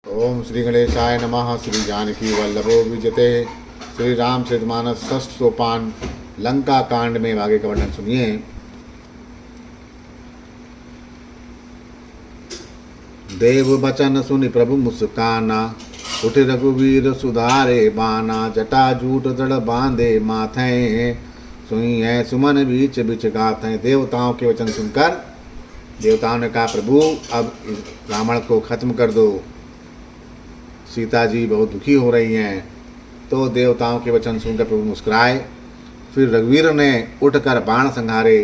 ओम श्री गणेशाय नमः। श्री जानकी वल्लभो विजते। श्री रामचरितमानस षष्ठ सोपान लंका कांड में आगे का वर्णन सुनिए। देव बचन सुनि प्रभु मुस्काना, उठ रघुवीर सुधारे बाना। जटा जूट दृढ़ बांधे माथे, सुई है सुमन बीच बीच गाथे। देवताओं के वचन सुनकर देवताओं ने कहा, प्रभु अब इस रावण को खत्म कर दो, सीता जी बहुत दुखी हो रही हैं। तो देवताओं के वचन सुनकर प्रभु मुस्कुराए। फिर रघुवीर ने उठकर बाण संहारे।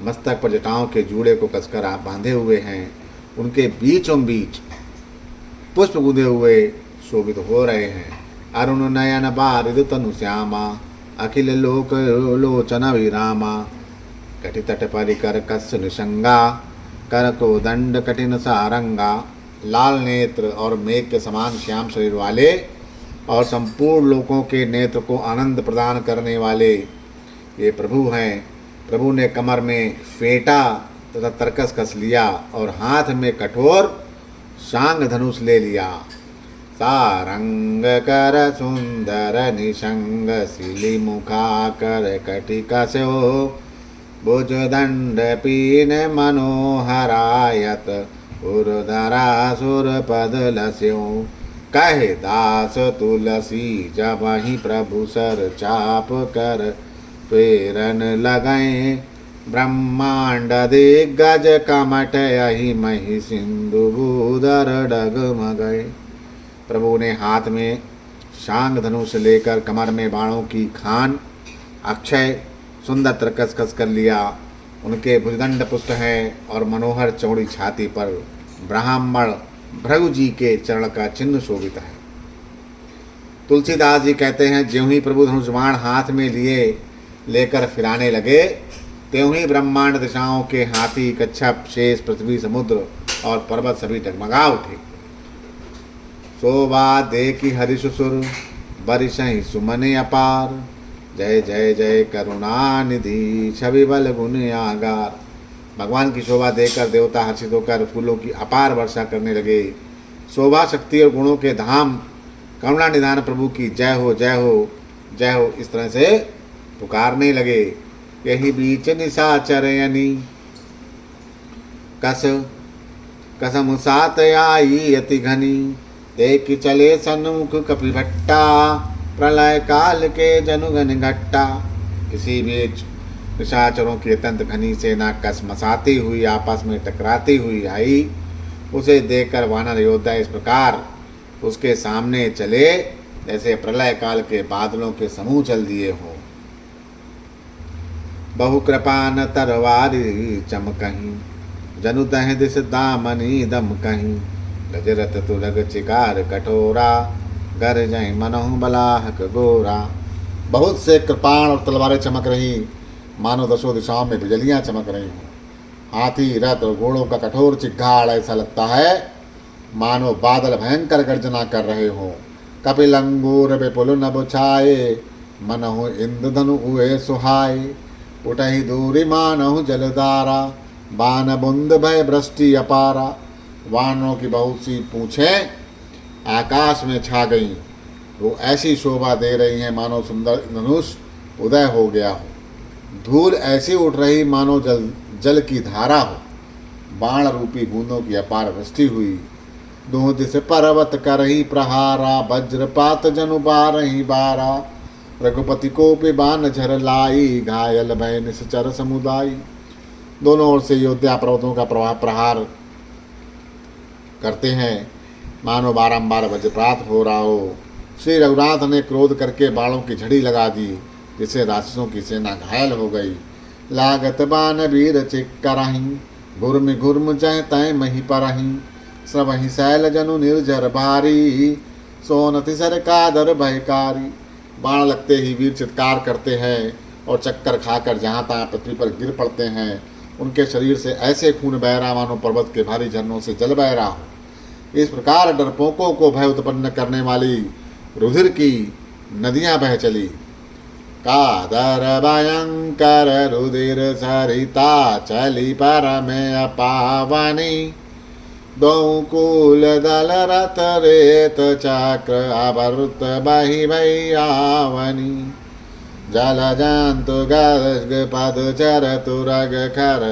मस्तक पर जटाओं के जूड़े को कसकर आप बांधे हुए हैं। उनके बीचों बीच पुष्प गुंदे हुए शोभित हो रहे हैं। अरुण नयन बारिद तनु श्यामा, अखिल लोक लोचन विरामा। कटि तट परिकर कस निशंगा, कर को दंड कठिन सारंगा। लाल नेत्र और मेघ के समान श्याम शरीर वाले और संपूर्ण लोकों के नेत्र को आनंद प्रदान करने वाले ये प्रभु हैं। प्रभु ने कमर में फेंटा तथा तरकस कस लिया और हाथ में कठोर शांग धनुष ले लिया। सारंग कर सुंदर निशंग, सिली मुखा कर कटि कसो। भुज दंड पीन मनोहरायत, उर्धरा सुर पद लस्यो। कहे दास तुलसी, जब ही प्रभु सर चाप कर फेरन लगए। ब्रह्मांड दिग्गज कमट, यही मही सिंधु भूधर डगमगए। प्रभु ने हाथ में शांग धनुष लेकर कमर में बाणों की खान अक्षय सुंदर तरकस कस कर लिया। उनके भुजदंड पुष्ट है और मनोहर चौड़ी छाती पर ब्राह्मण भृगु जी के चरण का चिन्ह शोभित है। तुलसीदास जी कहते हैं, ज्यों ही प्रभु धनुष बाण हाथ में लिए लेकर फिराने लगे, त्यों ही ब्रह्मांड दिशाओं के हाथी, कच्छप, शेष, पृथ्वी, समुद्र और पर्वत सभी डगमगा उठे। शोभा देखी हरिशुसुर, बरिसहि सुमन अपार। जय जय जय करुणा निधि, छवि बल गुण आगार। भगवान की शोभा देखकर देवता हर्षित होकर फूलों की अपार वर्षा करने लगे। शोभा, शक्ति और गुणों के धाम करुणा निधान प्रभु की जय हो जय हो जय हो, इस तरह से पुकारने लगे। यही बीच निशाचरयनी, कसम सात आई अति घनी। देख चले सन्मुख कपि भट्टा, प्रलय काल के जनुगन घट्टा। किसी बीच निशाचरों की अत्यंत घनी सेना कसमसाती हुई आपस में टकराती हुई आई। उसे देखकर वानर योद्धा इस प्रकार उसके सामने चले जैसे प्रलय काल के बादलों के समूह चल दिए हों। बहु कृपान तरवारी चमकहीं, जनु दह दिस दामनी दम कहीं। गजरथ तुरग चिकार कठोरा, गर जय मनहु बलाहक गोरा। बहुत से कृपाण और तलवारें चमक रही, मानो दसों दिशाओं में बिजलियां चमक रही हों। हाथी, रथ और घोड़ों का कठोर चिघाड़ ऐसा लगता है मानो बादल भयंकर गर्जना कर रहे हों। कपिल अंगूर विपुल नभ छाए, मनहु इंद्रधनु हुए सुहाए। उठहि दूरी मानहु जलधारा, बान बुंद भय वृष्टि अपारा। वानरों की बहुत सी पूंछें आकाश में छा गईं। वो ऐसी शोभा दे रही हैं मानो सुंदर धनुष उदय हो गया हो। धूल ऐसी उठ रही मानो जल की धारा हो। बाण रूपी बूंदों की अपार वृष्टि हुई। दोह दिस पर्वत करही प्रहारा, वज्रपात जनु बारही बारा। रघुपति को पे बाण झर लाई, घायल भय निश्चर समुदायी। दोनों ओर से योद्धा पर्वतों का प्रहार करते हैं मानो बारंबार वज्रपात हो रहा हो। श्री रघुनाथ ने क्रोध करके बाणों की झड़ी लगा दी, जिससे राक्षसों की सेना घायल हो गई। लागत बान वीर चिक्करहीं, घुर्म घुर्म जय तय मही परहीं। श्रवहि शैल जनु निर्जर भारी, सोनति सर कादर भयकारी। बाण लगते ही वीर चित्कार करते हैं और चक्कर खाकर जहाँ तहाँ पृथ्वी पर गिर पड़ते हैं। उनके शरीर से ऐसे खून बह रहा मानो पर्वत के भारी झरनों से जल बह रहा हो। इस प्रकार डरपोकों को भय उत्पन्न करने वाली रुधिर की नदियां बह चली। कादर भयंकर रुधिर सरिता, चली परम अपावनी। दौ कूल दल रथ रेत चक्र आवर्त बहि भई आवनी जल जंतु गर्ग पद चर तुरग खर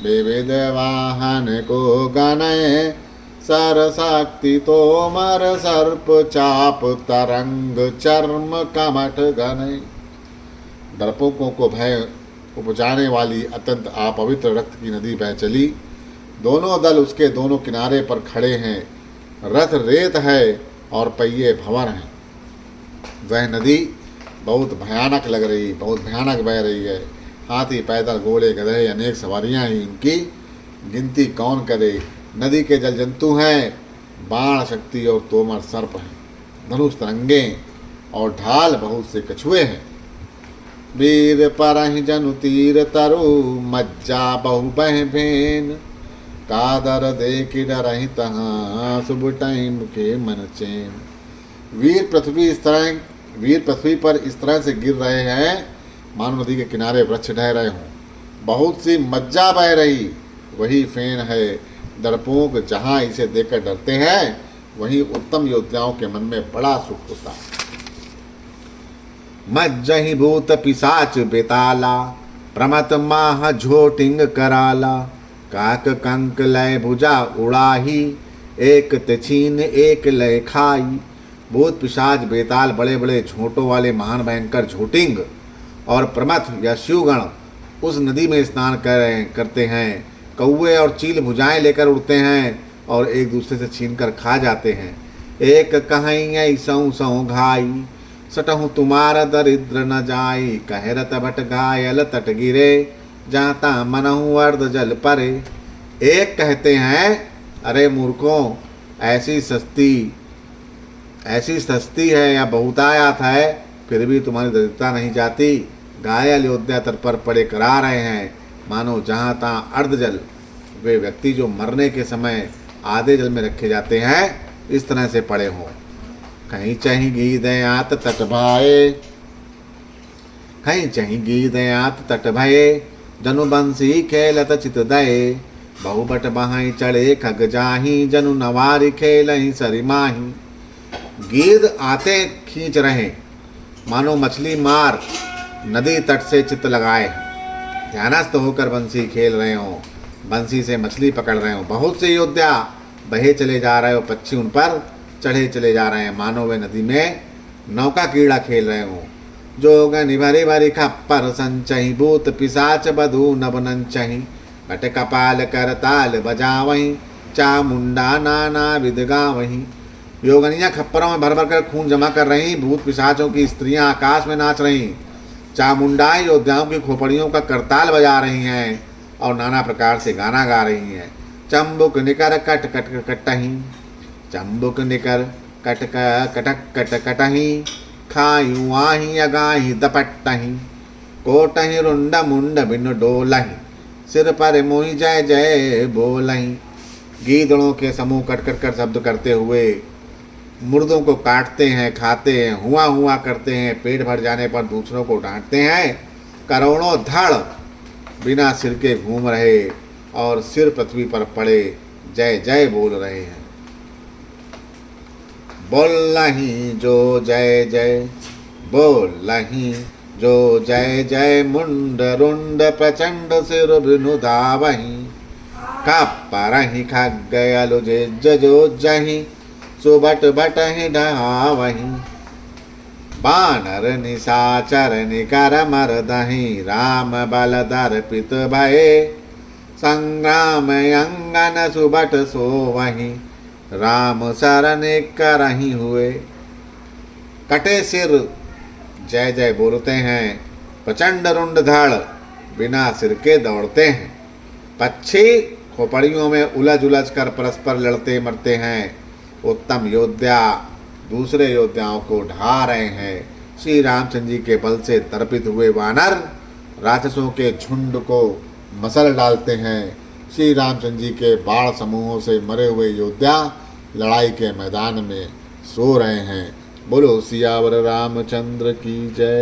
विविध वाहन को गणय सर शक्ति तोमर सर्प चाप तरंग चर्म कमठ गणय। डरपोकों को भय उपजाने वाली अत्यंत अपवित्र रक्त की नदी बह चली। दोनों दल उसके दोनों किनारे पर खड़े हैं। रथ रेत है और पहिए भंवर हैं। वह नदी बहुत भयानक लग रही, बहुत भयानक बह रही है। हाथी, पैदल, घोड़े, गधे, अनेक सवारियां ही इनकी गिनती कौन करे। नदी के जल जंतु हैं, बाण शक्ति और तोमर सर्प हैं, धनुष तरंगे और ढाल बहुत से कछुए हैं। वीर परहि जनु तीर तरु मज्जा बहु बह भेन कादर देख डरहि तहाँ शुभ टाइम के मन चैन। वीर पृथ्वी पर इस तरह से गिर रहे हैं मानो नदी के किनारे वृक्ष ढह रहे हों। बहुत सी मज्जा बह रही, वही फेन है। डरपोक जहाँ इसे देखकर डरते हैं वहीं उत्तम योद्धाओं के मन में बड़ा सुख होता है। मज्जहि भूत पिशाच बेताला प्रमत माह झोटिंग कराला काक कंक लय भुजा उड़ाही एक तछीन एक लय खाई। भूत पिशाच बेताल बड़े बड़े झोंटों वाले महान भयंकर झोटिंग और प्रमथ या शिवगण उस नदी में स्नान करते हैं। कौवे और चील भुजाएं लेकर उड़ते हैं और एक दूसरे से छीन कर खा जाते हैं। एक कहीं सौ सौ घाई सटहु तुम्हारा दरिद्र न जाई कहरत भट घायल तट गिरे जाता मनहु अर्ध जल परे। एक कहते हैं, अरे मूर्खों, ऐसी सस्ती है या बहुतायात है, फिर भी तुम्हारी दरिद्रता नहीं जाती। घायल योद्धा तट पर पड़े करा रहे हैं मानो जहाँ तहाँ अर्ध जल। वे व्यक्ति जो मरने के समय आधे जल में रखे जाते हैं इस तरह से पड़े हों। कहीं चाही गीदयात तट भाए कहीं चाही गीदयात तट भये जनु बंसी खेलत चित दये बहुबट बहाई चढ़े खग जाही जनु नवारी खेलही सरी माही। गीद आते खींच रहे मानो मछली मार नदी तट से चित लगाए ध्यानस्थ होकर बंसी खेल रहे हों, बंसी से मछली पकड़ रहे हों। बहुत से योद्धा बहे चले जा रहे हो, पक्षी उन पर चढ़े चले जा रहे हैं मानो वे नदी में नौका कीड़ा खेल रहे हों। जोगनि भरी भरी खप्पर संचहि भूत पिशाच बधू नभ नंचहि बट कपाल कर ताल बजावहीं चामुंडा नाना विध गावहीं। योगनियाँ खप्परों में भर भर कर खून जमा कर रही, भूत पिशाचों की स्त्रियां आकाश में नाच रहीं, चामुंडाएं योद्धाओं की खोपड़ियों का करताल बजा रही हैं और नाना प्रकार से गाना गा रही हैं। चंबुक निकर कट कट कटही चंबुक निकर कट कटक कट कटही खायू आही अगाही दपट्टही कोटही रुंड मुंड बिन डोलही सिर पर मोही जय जय बोलही। गीदड़ों के समूह कट कट कर शब्द करते हुए मुर्दों को काटते हैं, खाते हैं, हुआ हुआ करते हैं, पेट भर जाने पर दूसरों को डांटते हैं। करोड़ों धड़ बिना सिर के घूम रहे और सिर पृथ्वी पर पड़े जय जय बोल रहे हैं। बोलही जो जय जय बोलही जो जय जय मुंड रुंड प्रचंड सिर बिनु धावही कपरही खगयलु जो जही सुबट बटहि ढहावही बानर निशाचर निकर मरदहि राम बल दर्पित भये संग्राम अंगन सुबट सोवही राम शरण करही हुए। कटे सिर जय जय बोलते हैं, प्रचंड रुंड धड़ बिना सिर के दौड़ते हैं, पक्षी खोपड़ियों में उलझ उलझ कर परस्पर लड़ते मरते हैं, उत्तम योद्धा दूसरे योद्धाओं को ढा रहे हैं। श्री रामचंद्र जी के बल से तर्पित हुए वानर राक्षसों के झुंड को मसल डालते हैं। श्री रामचंद्र जी के बाण समूहों से मरे हुए योद्धा लड़ाई के मैदान में सो रहे हैं। बोलो सियावर रामचंद्र की जय।